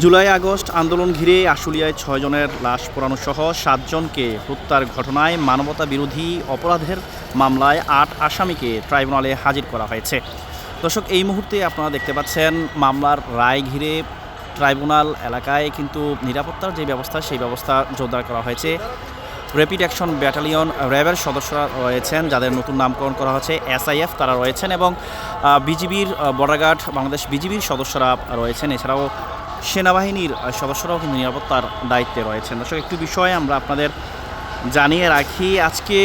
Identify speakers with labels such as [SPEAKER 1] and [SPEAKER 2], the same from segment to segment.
[SPEAKER 1] July August আন্দোলন ঘিরে আশুলিয়ায় ৬ জনের লাশ পোড়ানো সহ ৭ জনকে হত্যার ঘটনায় মানবতা বিরোধী অপরাধের মামলায় ৮ আসামিকে ট্রাইব্যুনালে হাজির করা হয়েছে। দর্শক, এই মুহূর্তে আপনারা দেখতে পাচ্ছেন মামলার রায় ঘিরে ট্রাইব্যুনাল এলাকায় কিন্তু নিরাপত্তার যে ব্যবস্থা সেই ব্যবস্থা জোরদার করা হয়েছে। র্যাপিড অ্যাকশন ব্যাটালিয়ন র্যাবের সদস্যরা রয়েছেন, যাদের নতুন নামকরণ করা হচ্ছে SIF, তারা রয়েছেন এবং বিজিবির বর্ডার গার্ড বাংলাদেশ বিজিবির সদস্যরা রয়েছেন। এছাড়াও সেনাবাহিনীর সদস্যরাও কিন্তু নিরাপত্তার দায়িত্বে রয়েছেন। দর্শক, একটি বিষয় আমরা আপনাদের জানিয়ে রাখি, আজকে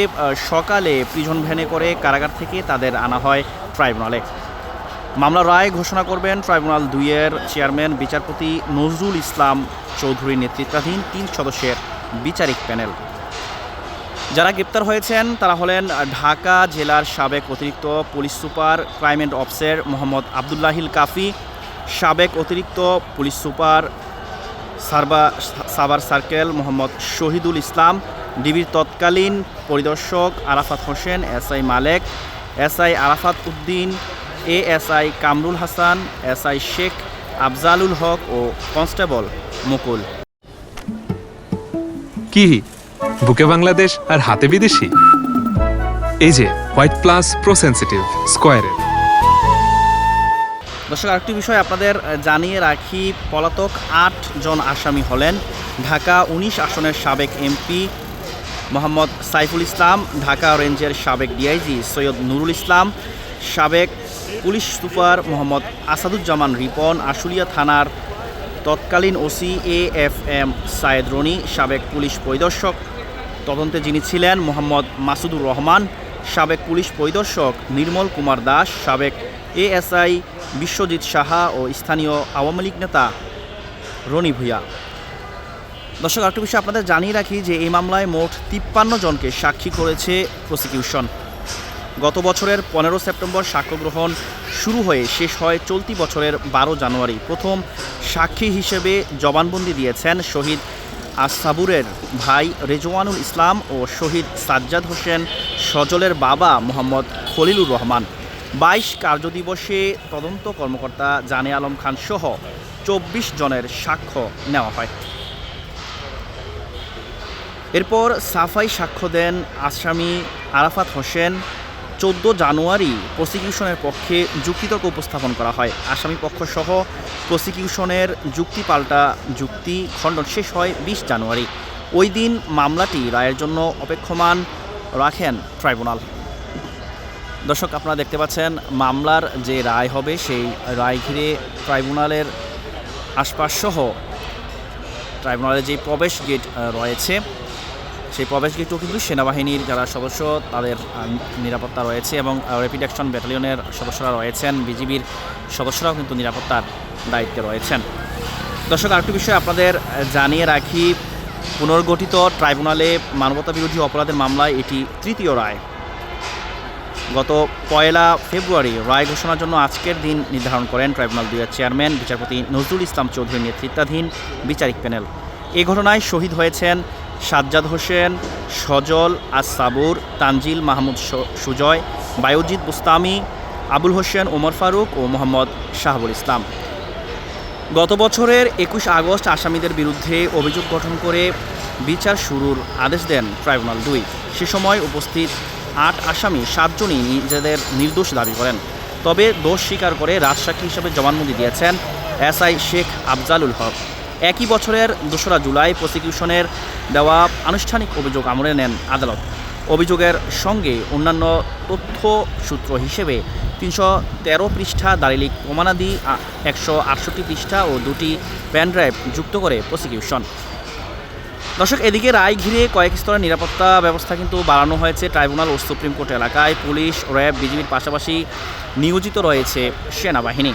[SPEAKER 1] সকালে প্রিজন ভ্যানে করে কারাগার থেকে তাদের আনা হয় ট্রাইব্যুনালে। মামলার রায় ঘোষণা করবেন ট্রাইব্যুনাল 2-এর চেয়ারম্যান বিচারপতি নজরুল ইসলাম চৌধুরীর নেতৃত্বাধীন 3 সদস্যের বিচারিক প্যানেল। যারা গ্রেপ্তার হয়েছেন তারা হলেন ঢাকা জেলার সাবেক অতিরিক্ত police super crime and officer Mohammad Abdullahil Kafi, সাবেক অতিরিক্ত police super Savar circle Mohammad Shahidul Islam, ডিবির তৎকালীন পরিদর্শক Arafat Hossain, SI Malek, SI Arafat Uddin, ASI Kamrul Hasan, SI Sheikh Afzalul Haque ও কনস্টেবল মুকুল।
[SPEAKER 2] কি বুকে বাংলাদেশ আর হাতে বিদেশি? এই যে হোয়াইট প্লাস প্রো সেনসিটিভ স্কয়ারের।
[SPEAKER 1] দর্শক, আরেকটি বিষয় আপনাদের জানিয়ে রাখি, পলাতক 8 জন আসামি হলেন ঢাকা 19 আসনের সাবেক MP মোহাম্মদ সাইফুল ইসলাম, ঢাকা রেঞ্জের সাবেক DIG সৈয়দ নুরুল ইসলাম, সাবেক পুলিশ সুপার মোহাম্মদ আসাদুজ্জামান রিপন, আশুলিয়া থানার তৎকালীন OC AFM সায়েদ রনি, সাবেক পুলিশ পরিদর্শক তদন্তে যিনি ছিলেন মোহাম্মদ মাসুদুর রহমান, সাবেক পুলিশ পরিদর্শক নির্মল কুমার দাস, সাবেক ASI বিশ্বজিৎ সাহা ও স্থানীয় আওয়ামী লীগ নেতা রনি ভূঁইয়া। দর্শক, আরেকটি বিষয় আপনাদের জানিয়ে রাখি যে এই মামলায় মোট 53 জনকে সাক্ষী করেছে প্রসিকিউশন। গত বছরের 15 সেপ্টেম্বর সাক্ষ্য গ্রহণ শুরু হয়ে শেষ হয় চলতি বছরের 12 জানুয়ারি। প্রথম সাক্ষী হিসেবে জবানবন্দি দিয়েছেন শহীদ আসাবুরের ভাই রেজওয়ানুল ইসলাম ও শহীদ সাজ্জাদ হোসেন সজলের বাবা মোহাম্মদ খলিলুর রহমান। 22 কার্যদিবসে তদন্ত কর্মকর্তা জানে আলম খান সহ 24 জনের সাক্ষ্য নেওয়া হয়। এরপর সাফাই সাক্ষ্য দেন আসামি আরাফাত হোসেন। 14 জানুয়ারি প্রসিকিউশনের পক্ষে যুক্তিতর্ক উপস্থাপন করা হয়। আসামি পক্ষ সহ প্রসিকিউশনের যুক্তি পাল্টা যুক্তি খণ্ডন শেষ হয় 20 জানুয়ারি। ওই দিন মামলাটি রায়ের জন্য অপেক্ষমান রাখেন ট্রাইব্যুনাল। দর্শক, আপনারা দেখতে পাচ্ছেন মামলার যে রায় হবে সেই রায় ঘিরে ট্রাইব্যুনালের আশপাশ সহ ট্রাইব্যুনালের যে প্রবেশ গেট রয়েছে সেই প্রবেশ গেটও কিন্তু সেনাবাহিনীর যারা সদস্য তাদের নিরাপত্তা রয়েছে এবং র্যাপিড অ্যাকশন ব্যাটালিয়নের সদস্যরা রয়েছেন, বিজিবির সদস্যরাও কিন্তু নিরাপত্তার দায়িত্বে রয়েছেন। দর্শক, আরেকটি বিষয় আপনাদের জানিয়ে রাখি, পুনর্গঠিত ট্রাইব্যুনালে মানবতা বিরোধী অপরাধের মামলায় এটি 3য় রায়। গত 1 ফেব্রুয়ারি রায় ঘোষণার জন্য আজকের দিন নির্ধারণ করেন ট্রাইব্যুনাল 2-এর চেয়ারম্যান বিচারপতি নজরুল ইসলাম চৌধুরীর নেতৃত্বাধীন বিচারিক প্যানেল। এ ঘটনায় শহীদ হয়েছেন সাজ্জাদ হোসেন, সজল আসাবুর, তানজিল মাহমুদ সুজয়, বায়ুজিৎ বুস্তামি, আবুল হোসেন ওমর ফারুক ও মোহাম্মদ শাহাবুল ইসলাম। গত বছরের 21 আগস্ট আসামিদের বিরুদ্ধে অভিযোগ গঠন করে বিচার শুরুর আদেশ দেন ট্রাইব্যুনাল 2। সে সময় উপস্থিত 8 আসামি 7 জনই নিজেদের নির্দোষ দাবি করেন। তবে দোষ স্বীকার করে রাজসাক্ষী হিসেবে জবানবন্দি দিয়েছেন SI শেখ আফজালুল হক। একই বছরের 2 জুলাই প্রসিকিউশনের দেওয়া আনুষ্ঠানিক অভিযোগ আমলে নেন আদালত। অভিযোগের সঙ্গে অন্যান্য তথ্য সূত্র হিসেবে 313 পৃষ্ঠা দালিলিক প্রমাণাদি, 168 পৃষ্ঠা ও 2টি প্যানড্রাইভ যুক্ত করে প্রসিকিউশন। দর্শক, এদিকে রায় ঘিরে কয়েক স্তরের নিরাপত্তা ব্যবস্থা কিন্তু বাড়ানো হয়েছে ট্রাইব্যুনাল ও সুপ্রিম কোর্ট এলাকায়। পুলিশ, র্যাব, বিজিবির পাশাপাশি নিয়োজিত রয়েছে সেনাবাহিনী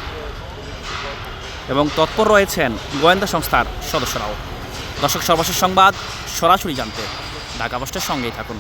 [SPEAKER 1] এবং তৎপর রয়েছেন গোয়েন্দা সংস্থার সদস্যরাও। দর্শক, সর্বশেষ সংবাদ সরাসরি জানতে ঢাকা পোস্টের সঙ্গেই থাকুন।